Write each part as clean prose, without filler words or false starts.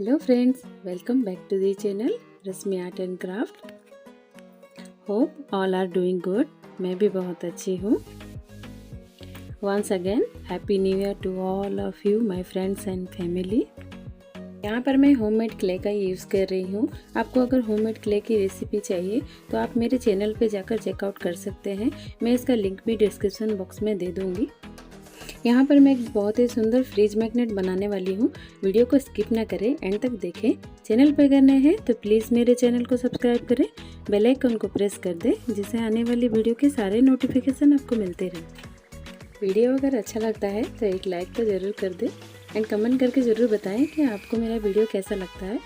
Hello friends, welcome back to the channel rasmiart&craft. Hope all are doing good. मैं भी बहुत अच्छी हूँ. Once again, Happy New Year to all of you, my friends and family. यहाँ पर मैं homemade clay का यूज़ कर रही हूँ. आपको अगर होममेड क्ले की रेसिपी चाहिए तो आप मेरे चैनल पे जाकर चेकआउट कर सकते हैं. मैं इसका लिंक भी डिस्क्रिप्शन बॉक्स में दे दूँगी. यहाँ पर मैं एक बहुत ही सुंदर फ्रिज मैग्नेट बनाने वाली हूँ. वीडियो को स्किप ना करें, एंड तक देखें. चैनल पर करने हैं तो प्लीज़ मेरे चैनल को सब्सक्राइब करें, बेल आइकन को प्रेस कर दें, जिससे आने वाली वीडियो के सारे नोटिफिकेशन आपको मिलते रहें. वीडियो अगर अच्छा लगता है तो एक लाइक तो ज़रूर कर दें, एंड कमेंट करके ज़रूर बताएं कि आपको मेरा वीडियो कैसा लगता है.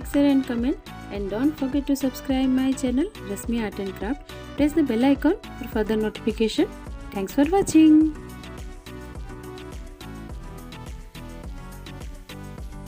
like, share and comment, and don't forget to subscribe my channel Rasmi Art and Craft. Press the bell icon for further notification. Thanks for watching.